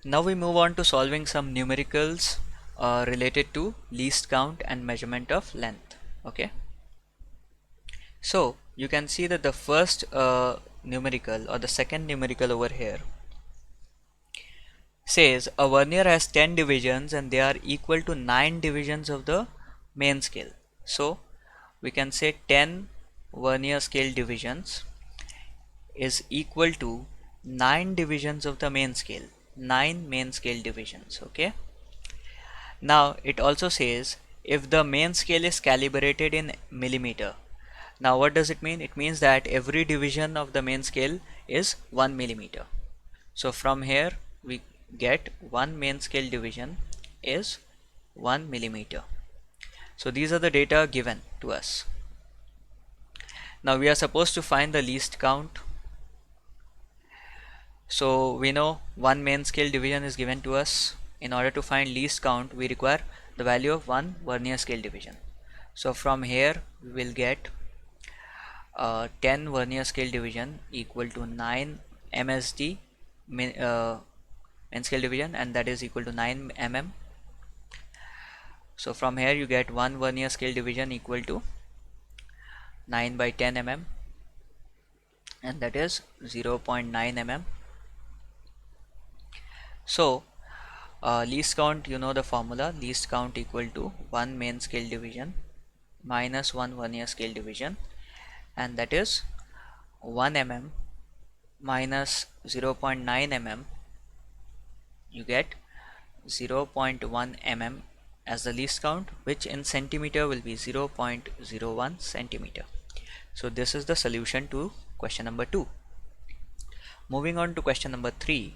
Now we move on to solving some numericals related to least count and measurement of length. Okay, so you can see that the first numerical or the second numerical over here says a vernier has 10 divisions and they are equal to 9 divisions of the main scale. So we can say 10 vernier scale divisions is equal to 9 divisions of the main scale, 9 main scale divisions. Okay, now it also says if the main scale is calibrated in millimeter. Now what does it mean? It means that every division of the main scale is 1 millimeter. So from here we get one main scale division is 1 millimeter. So these are the data given to us. Now we are supposed to find the least count. So we know one main scale division is given to us. In order to find least count, we require the value of one vernier scale division. So from here we will get 10 vernier scale division equal to 9 MSD main scale division, and that is equal to 9 mm. So from here you get one vernier scale division equal to 9 by 10 mm, and that is 0.9 mm. So least count, you know the formula, least count equal to 1 main scale division minus 1 vernier scale division, and that is 1 mm minus 0.9 mm, you get 0.1 mm as the least count, which in centimeter will be 0.01 centimeter. So this is the solution to question number 2. Moving on to question number 3.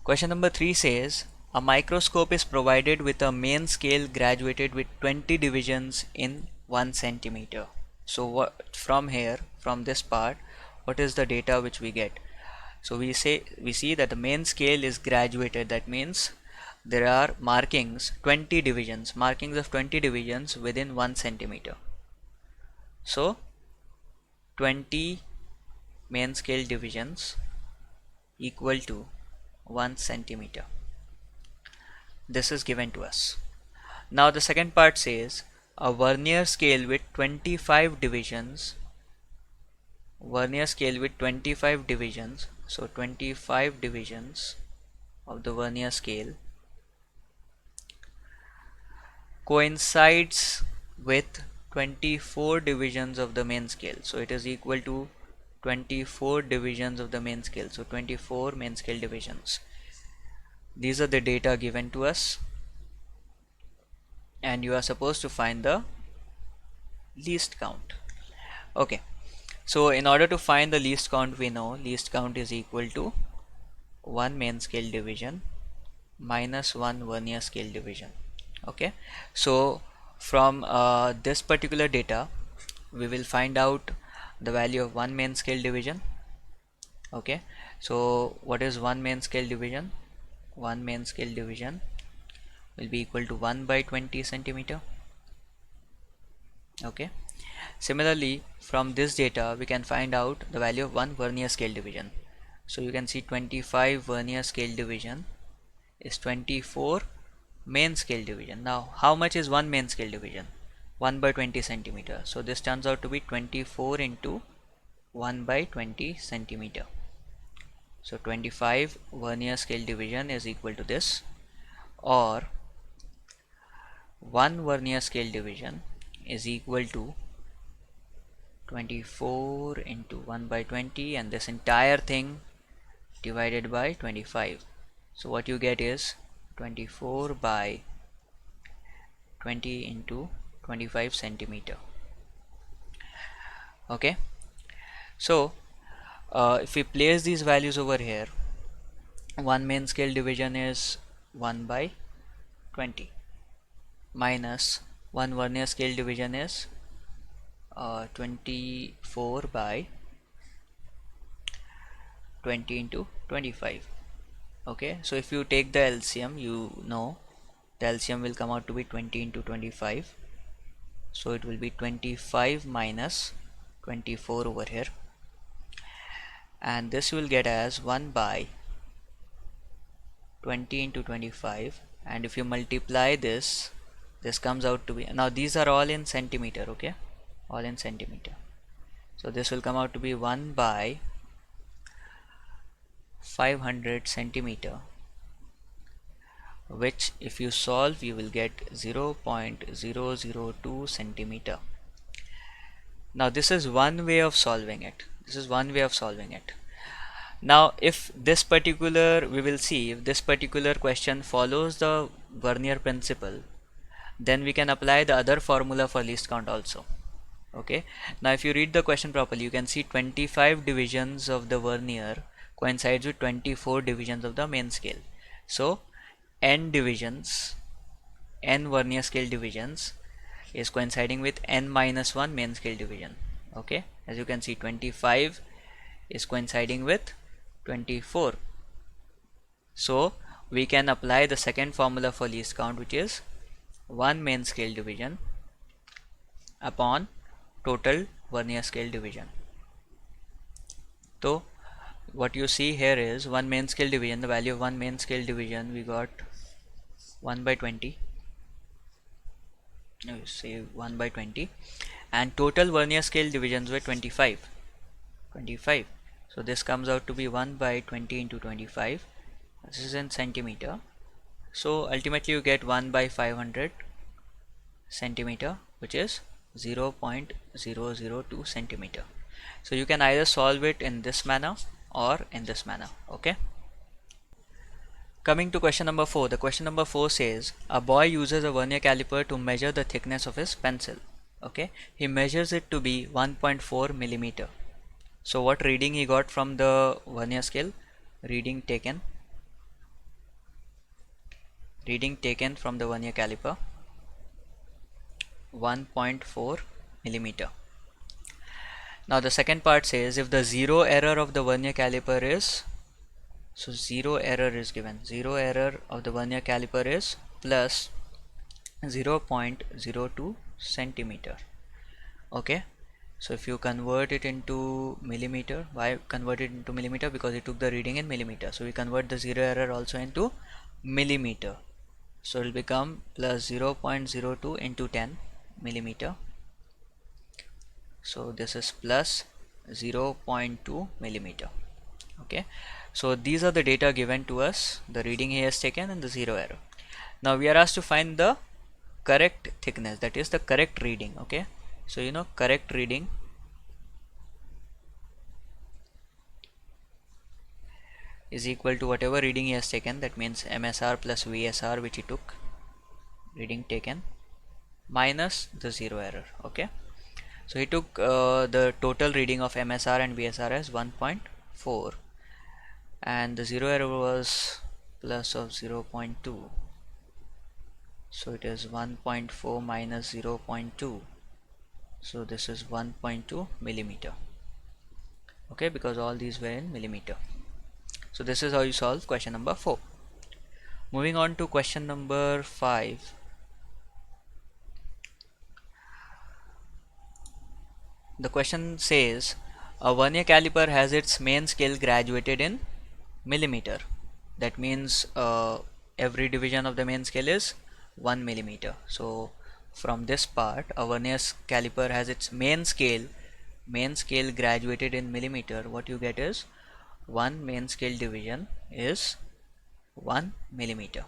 Question number 3 says a microscope is provided with a main scale graduated with 20 divisions in 1 centimeter. So what from here, from this part, what is the data which we get? So we see that the main scale is graduated. That means there are markings 20 divisions, markings of 20 divisions within 1 centimeter. So 20 main scale divisions equal to 1 centimeter. This is given to us. Now the second part says a vernier scale with 25 divisions, vernier scale with 25 divisions, so 25 divisions of the vernier scale coincides with 24 divisions of the main scale. So it is equal to 24 divisions of the main scale. So 24 main scale divisions. These are the data given to us, and you are supposed to find the least count. Okay, so in order to find the least count, we know least count is equal to 1 main scale division minus 1 vernier scale division. Okay, so from this particular data we will find out the value of 1 main scale division. Okay, so what is 1 main scale division? 1 main scale division will be equal to 1 by 20 centimeter. Okay, similarly from this data we can find out the value of 1 vernier scale division. So you can see 25 vernier scale division is 24 main scale division. Now how much is 1 main scale division? 1 by 20 centimeter. So this turns out to be 24 into 1 by 20 centimeter. So 25 vernier scale division is equal to this, or 1 vernier scale division is equal to 24 into 1 by 20, and this entire thing divided by 25. So what you get is 24 by 20 into 25 centimeter. Okay, so if we place these values over here, 1 main scale division is 1 by 20 minus 1 vernier scale division is 24 by 20 into 25. Okay, so if you take the LCM, you know the LCM will come out to be 20 into 25. So it will be 25 minus 24 over here, and this you will get as 1 by 20 into 25, and if you multiply this, this comes out to be, now these are all in centimeter, okay, all in centimeter, so this will come out to be 1 by 500 centimeter, which if you solve you will get 0.002 centimeter. Now this is one way of solving it, now if this particular, we will see if this particular question follows the Vernier principle, then we can apply the other formula for least count also. Okay, now if you read the question properly, you can see 25 divisions of the Vernier coincides with 24 divisions of the main scale. So n divisions, n Vernier scale divisions is coinciding with n minus 1 main scale division. Okay, as you can see 25 is coinciding with 24. So we can apply the second formula for least count, which is 1 main scale division upon total Vernier scale division. So what you see here is 1 main scale division, the value of 1 main scale division we got 1 by 20, now you say 1 by 20, and total Vernier scale divisions were 25. So this comes out to be 1 by 20 into 25, this is in centimeter, so ultimately you get 1 by 500 centimeter, which is 0.002 centimeter. So you can either solve it in this manner or in this manner. Okay, coming to question number 4. The question number 4 says a boy uses a vernier caliper to measure the thickness of his pencil. Okay, he measures it to be 1.4 millimeter. So what reading he got from the vernier scale? Reading taken from the vernier caliper 1.4 millimeter. Now the second part says if the zero error of the vernier caliper is, so zero error is given, zero error of the vernier caliper is plus 0.02 centimeter. Okay, so if you convert it into millimeter, why convert it into millimeter? Because it took the reading in millimeter, so we convert the zero error also into millimeter, so it will become plus 0.02 into 10 millimeter, so this is plus 0.2 millimeter. Okay, so these are the data given to us, the reading he has taken and the zero error. Now we are asked to find the correct thickness, that is the correct reading. Okay, so you know correct reading is equal to whatever reading he has taken, that means MSR plus VSR which he took, reading taken, minus the zero error. Okay, so he took the total reading of MSR and VSR as 1.4 and the zero error was plus of 0.2, so it is 1.4 minus 0.2, so this is 1.2 millimeter. Okay, because all these were in millimeter. So this is how you solve question number 4. Moving on to question number 5. The question says a vernier caliper has its main scale graduated in millimeter. That means every division of the main scale is 1 millimeter. So from this part, a vernier caliper has its main scale graduated in millimeter. What you get is 1 main scale division is 1 millimeter.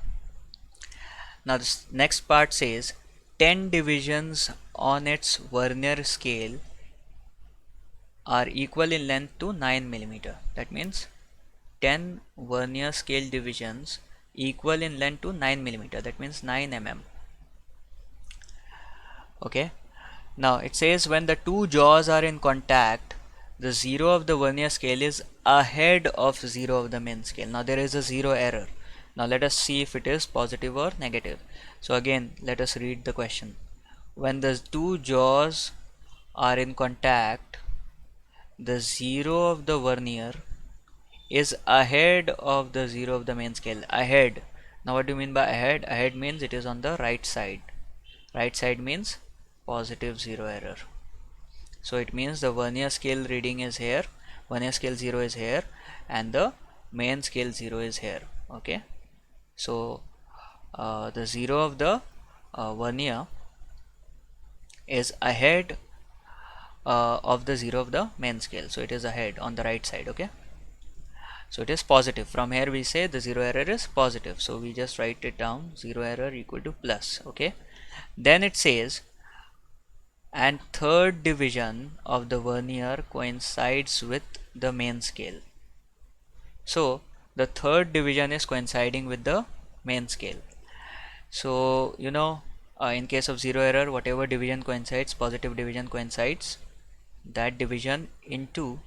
Now this next part says 10 divisions on its vernier scale are equal in length to 9 millimeter. That means 10 vernier scale divisions equal in length to 9 millimeter. That means 9 mm. Okay, now it says when the two jaws are in contact, the zero of the vernier scale is ahead of zero of the main scale. Now there is a zero error. Now let us see if it is positive or negative. So again let us read the question. When the two jaws are in contact, the zero of the vernier is ahead of the zero of the main scale. Ahead. Now what do you mean by ahead? Ahead means it is on the right side. Right side means positive zero error. So it means the vernier scale reading is here vernier scale 0 is here and the main scale 0 is here. Okay, so the 0 of the vernier is ahead of the 0 of the main scale, so it is ahead on the right side. Okay, so it is positive. From here we say the 0 error is positive, so we just write it down, 0 error equal to plus. Okay, then it says, and third division of the vernier coincides with the main scale. So the third division is coinciding with the main scale. So in case of 0 error, whatever division coincides, positive division coincides, that division into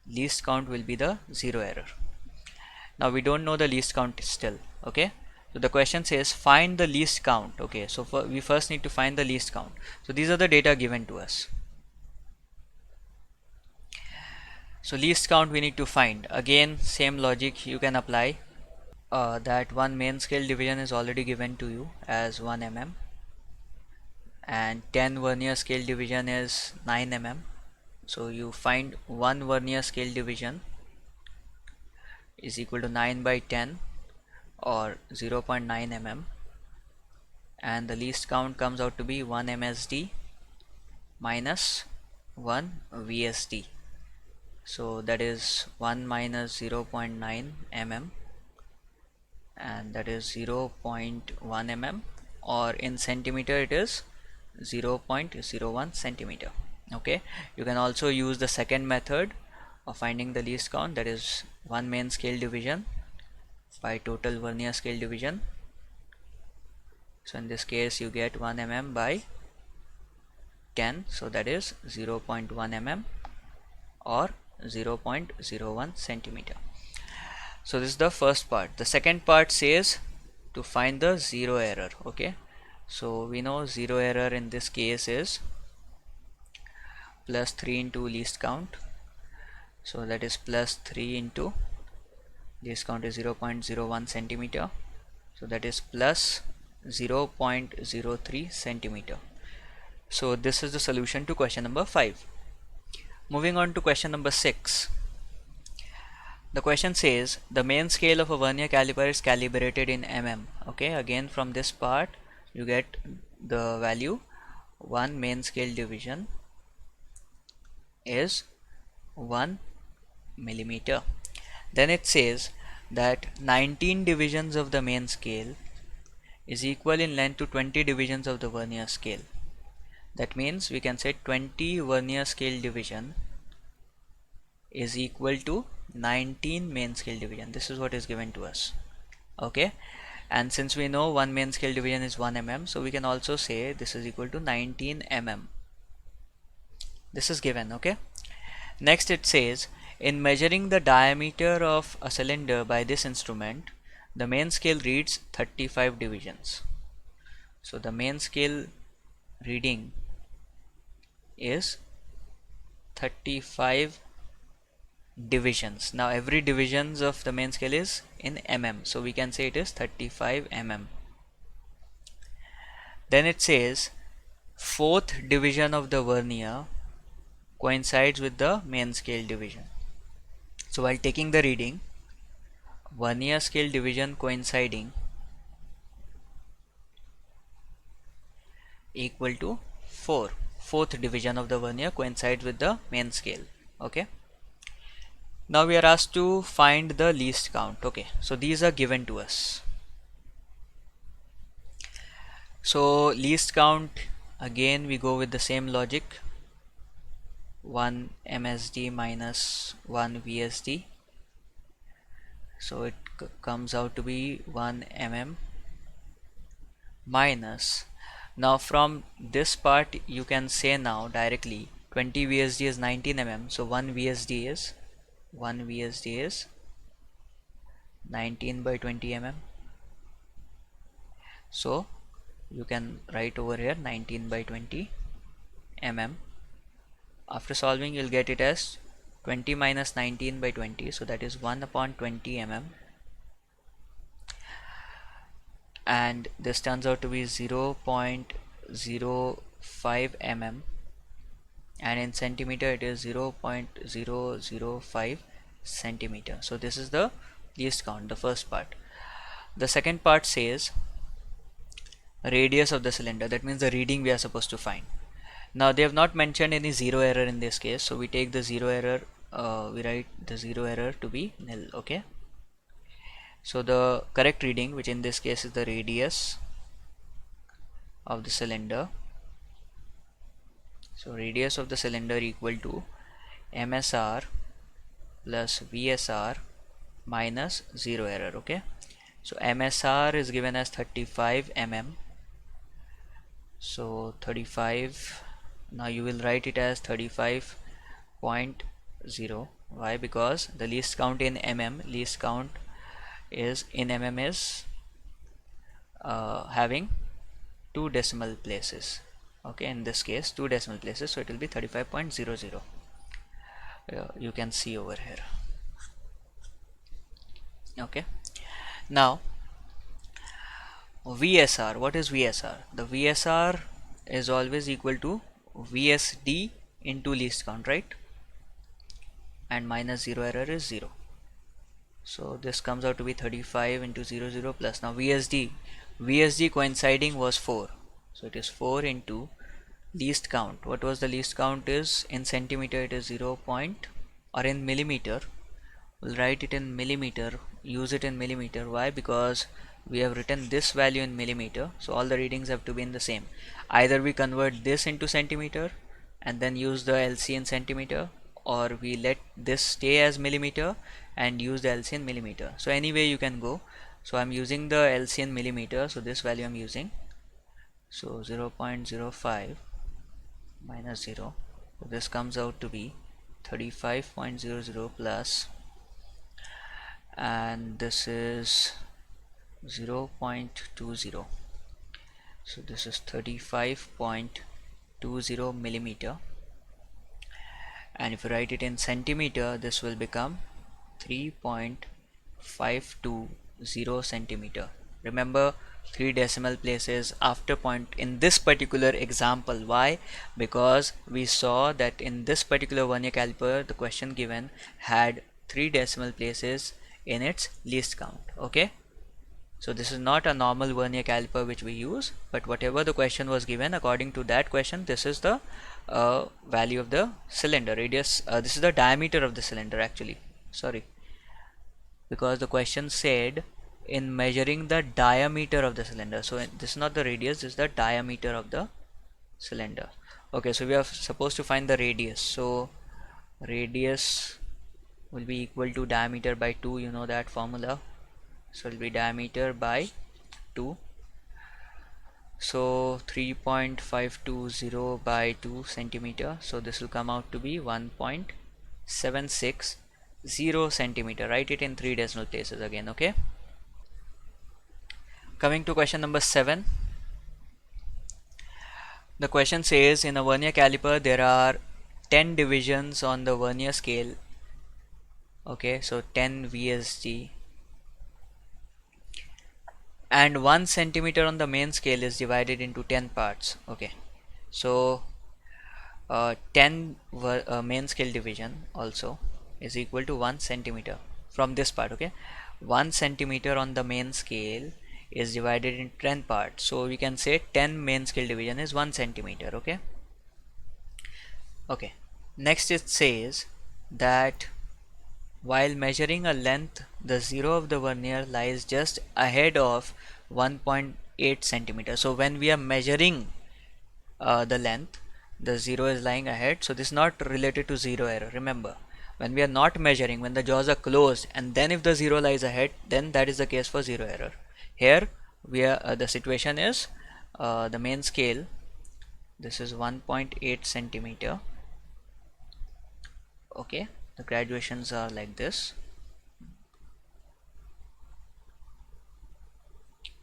least count will be the 0 error. Now we don't know the least count still. Okay, so the question says find the least count. Okay, so we first need to find the least count. So these are the data given to us. So least count we need to find. Again, same logic you can apply. That one main scale division is already given to you as 1 mm, and 10 vernier scale division is 9 mm. So you find one vernier scale division is equal to 9 by 10 or 0.9 mm, and the least count comes out to be 1 MSD minus 1 VSD. So that is 1 minus 0.9 mm, and that is 0.1 mm, or in centimeter it is 0.01 centimeter. Okay, you can also use the second method of finding the least count, that is one main scale division by total vernier scale division. So in this case you get 1 mm by 10, so that is 0.1 mm or 0.01 centimeter. So this is the first part. The second part says to find the zero error. Okay, so we know zero error in this case is plus 3 into least count, so that is plus 3 into least count is 0.01 centimeter, so that is plus 0.03 centimeter. So this is the solution to question number 5. Moving on to question number 6. The question says the main scale of a vernier caliper is calibrated in mm. Okay, again from this part you get the value, one main scale division is 1 millimeter. Then it says that 19 divisions of the main scale is equal in length to 20 divisions of the vernier scale. That means we can say 20 vernier scale division is equal to 19 main scale division. This is what is given to us. Okay, and since we know one main scale division is 1 mm, so we can also say this is equal to 19 mm. This is given. Okay, next it says in measuring the diameter of a cylinder by this instrument, the main scale reads 35 divisions. So the main scale reading is 35 divisions. Now every divisions of the main scale is in mm, so we can say it is 35 mm. Then it says fourth division of the vernier coincides with the main scale division. So while taking the reading, vernier scale division coinciding equal to 4. Fourth division of the vernier coincides with the main scale. Okay, now we are asked to find the least count. Okay, so these are given to us. So least count, again we go with the same logic, 1 MSD minus 1 VSD, so it comes out to be 1 mm minus, now from this part you can say now directly 20 VSD is 19 mm, so 1 VSD is 19 by 20 mm, so you can write over here 19 by 20 mm. After solving you'll get it as 20 minus 19 by 20, so that is 1 upon 20 mm, and this turns out to be 0.05 mm, and in centimeter it is 0.005 centimeter. So this is the least count, the first part. The second part says radius of the cylinder, that means the reading we are supposed to find. Now they have not mentioned any zero error in this case, so we take the zero error, we write the zero error to be nil. Okay, so the correct reading, which in this case is the radius of the cylinder, so radius of the cylinder equal to MSR plus VSR minus zero error. Okay, so MSR is given as 35 mm, so 35, now you will write it as 35.0. Why? Because the least count in mm, least count is in mm is having two decimal places. Okay, in this case two decimal places, so it will be 35.00. You can see over here. Okay, now VSR, what is VSR? The VSR is always equal to VSD into least count, right? And minus zero error is 0. So this comes out to be 35 into 00 plus, now VSD coinciding was 4, so it is 4 into least count. What was the least count is in centimeter, it is 0 point, or in millimeter, we'll write it in millimeter, use it in millimeter. Why? Because we have written this value in millimeter, so all the readings have to be in the same. Either we convert this into centimeter and then use the LC in centimeter, or we let this stay as millimeter and use the LC in millimeter. So anyway you can go. So I'm using the LC in millimeter, so this value I'm using, so 0.05 minus 0, so this comes out to be 35.00 plus, and this is 0.20, so this is 35.20 millimeter, and if you write it in centimeter, this will become 3.520 centimeter. Remember, 3 decimal places after point in this particular example. Why? Because we saw that in this particular vernier caliper, the question given had 3 decimal places in its least count. Okay, so this is not a normal vernier caliper which we use, but whatever the question was given, according to that question, this is the value of the cylinder radius. This is the diameter of the cylinder actually, sorry, because the question said in measuring the diameter of the cylinder. So this is not the radius, this is the diameter of the cylinder. Okay, so we are supposed to find the radius. So radius will be equal to diameter by 2, you know that formula. So it will be diameter by 2. So 3.520 by 2 centimeter. So this will come out to be 1.760 centimeter. Write it in 3 decimal places again. Okay. Coming to question number 7. The question says in a vernier caliper there are 10 divisions on the vernier scale. Okay, so 10 VSD, and 1 centimeter on the main scale is divided into 10 parts. Okay, so 10 main scale division also is equal to 1 centimeter from this part. Okay, 1 centimeter on the main scale is divided in 10 parts, so we can say 10 main scale division is 1 centimeter. Okay, okay, next it says that while measuring a length, the zero of the vernier lies just ahead of 1.8 centimeter. So when we are measuring the length, the zero is lying ahead, so this is not related to zero error. Remember, when we are not measuring, when the jaws are closed, and then if the zero lies ahead, then that is the case for zero error. Here we are the situation is the main scale, this is 1.8 centimeter. Okay, the graduations are like this.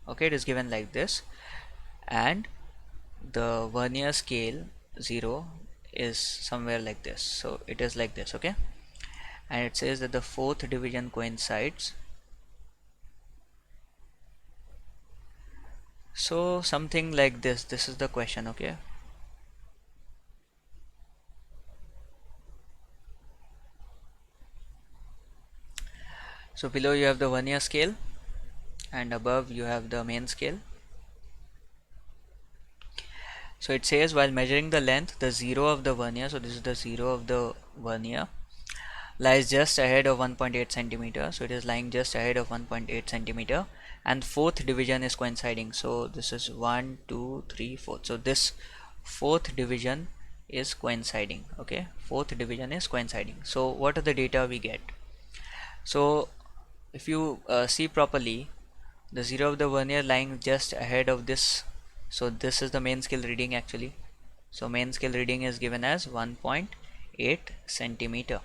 Okay, it is given like this, and the vernier scale 0 is somewhere like this, so it is like this. Okay, and it says that the fourth division coincides, so something like this. This is the question. Okay, So below you have the vernier scale and above you have the main scale. So it says while measuring the length, the zero of the vernier, so this is the zero of the vernier, lies just ahead of 1.8 centimeter. So it is lying just ahead of 1.8 centimeter, and fourth division is coinciding. So this is 1, 2, 3, 4. So this fourth division is coinciding. Okay, fourth division is coinciding. So what are the data we get? So if you see properly, the zero of the vernier lying just ahead of this, so this is the main scale reading actually. So main scale reading is given as 1.8 centimeter.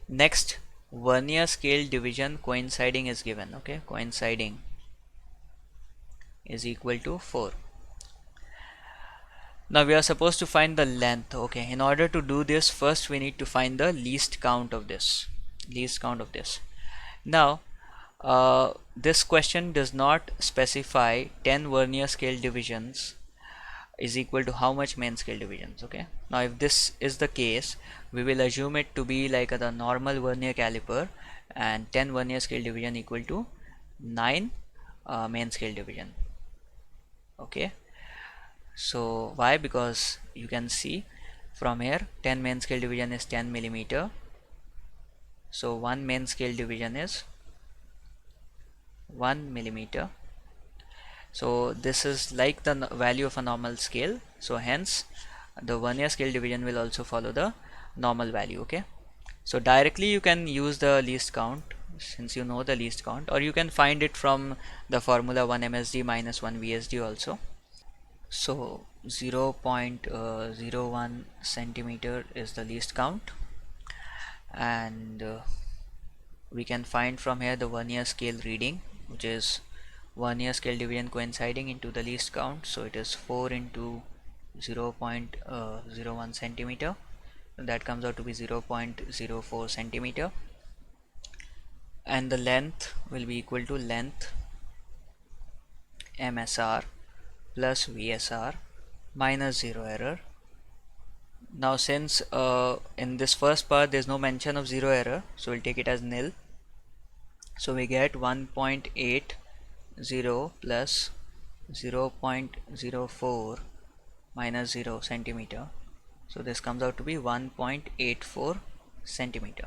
Next, vernier scale division coinciding is given. Okay, coinciding is equal to 4. Now we are supposed to find the length. Okay, in order to do this, first we need to find the least count of this. Now this question does not specify 10 vernier scale divisions is equal to how much main scale divisions. Okay, now if this is the case, we will assume it to be like the normal vernier caliper, and 10 vernier scale division equal to 9 main scale division. Okay, so why? Because you can see from here 10 main scale division is 10 millimeter, so 1 main scale division is 1 millimeter. So this is like the value of a normal scale, so hence the vernier scale division will also follow the normal value. Okay, so directly you can use the least count since you know the least count, or you can find it from the formula 1 MSD minus 1 VSD also. So 0.01 centimeter is the least count, and we can find from here the vernier scale reading, which is vernier scale division coinciding into the least count. So it is 4 into 0.01 centimeter, that comes out to be 0.04 centimeter, and the length will be equal to length MSR plus VSR minus zero error. Now since in this first part there is no mention of zero error, so we'll take it as nil. So we get 1.80 plus 0.04 minus 0 centimeter. So this comes out to be 1.84 centimeter.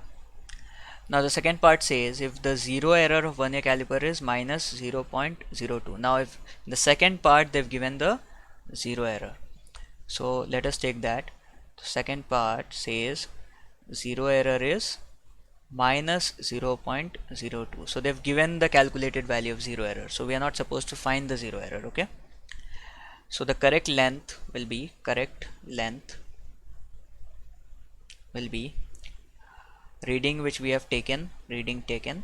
Now the second part says if the zero error of vernier caliper is minus 0.02. Now if in the second part they've given the zero error, so let us take that. The second part says zero error is minus 0.02. So they've given the calculated value of zero error, so we are not supposed to find the zero error. Okay, so the correct length will be reading which we have taken, reading taken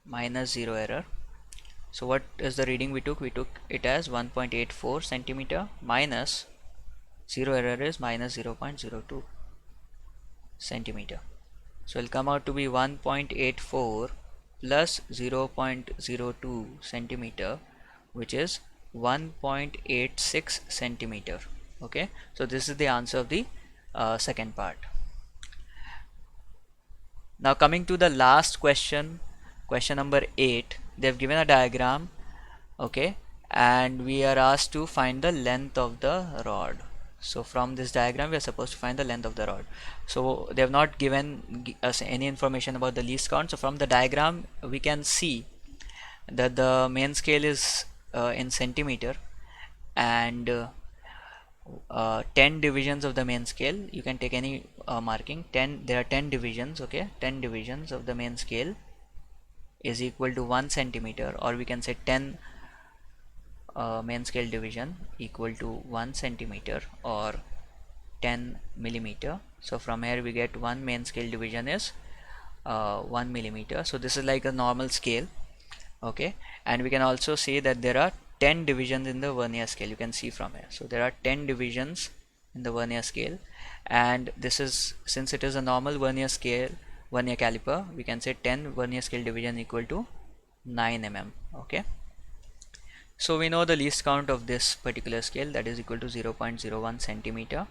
minus zero error. So what is the reading we took? We took it as 1.84 centimeter minus zero error is minus 0.02 centimeter. So it will come out to be 1.84 plus 0.02 centimeter, which is 1.86 centimeter. Okay, so this is the answer of the second part. Now coming to the last question, question number 8, they have given a diagram. Okay, and we are asked to find the length of the rod. So from this diagram we are supposed to find the length of the rod. So they have not given us any information about the least count. So from the diagram we can see that the main scale is in centimeter, and 10 divisions of the main scale, you can take any marking, 10, there are 10 divisions. Okay, 10 divisions of the main scale is equal to 1 centimeter, or we can say 10 main scale division equal to 1 centimeter or 10 millimeter. So from here we get 1 main scale division is 1 millimeter. So this is like a normal scale. Okay, and we can also say that there are 10 divisions in the vernier scale. You can see from here, so there are 10 divisions in the vernier scale, and this is, since it is a normal vernier scale, vernier caliper, we can say 10 vernier scale division equal to 9 mm. Okay, so we know the least count of this particular scale, that is equal to 0.01 centimeter.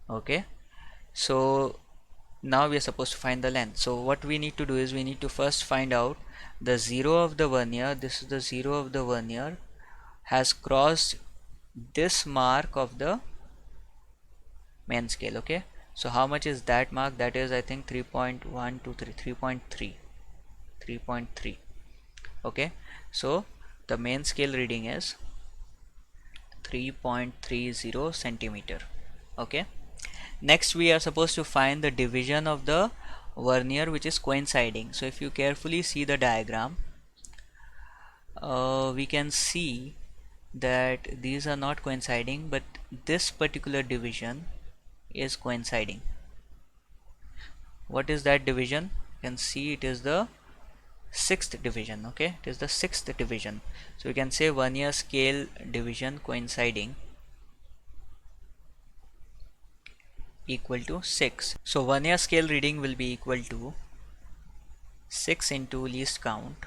Okay, so Now we are supposed to find the length. So what we need to do is we need to first find out the zero of the vernier. This is the zero of the vernier has crossed this mark of the main scale. Okay, so how much is that mark? That is, I think, 3.123, 3.3, 3.3. Okay, so the main scale reading is 3.30 centimeter. Okay, next we are supposed to find the division of the vernier which is coinciding. So if you carefully see the diagram, we can see that these are not coinciding, but this particular division is coinciding. What is that division? You can see it is the sixth division. Okay, it is the sixth division. So we can say vernier scale division coinciding equal to 6. So vernier scale reading will be equal to 6 into least count,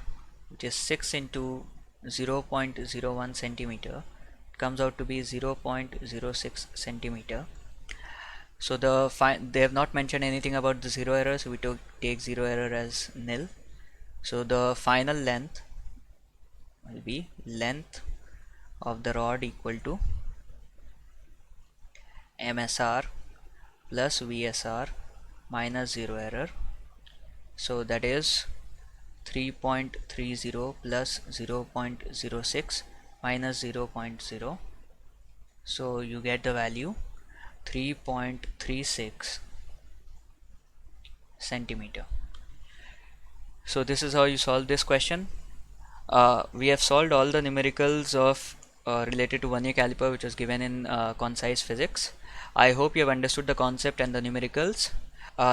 which is 6 into 0.01 centimeter. It comes out to be 0.06 centimeter. So they have not mentioned anything about the zero error, so we take zero error as nil. So the final length will be length of the rod equal to MSR plus VSR minus zero error. So that is 3.30 plus 0.06 minus 0.0. So you get the value 3.36 centimeter. So this is how you solve this question. We have solved all the numericals of related to vernier caliper which was given in concise physics. I hope you have understood the concept and the numericals.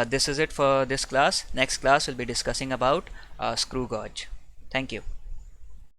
This is it for this class. Next class we'll be discussing about screw gauge. Thank you.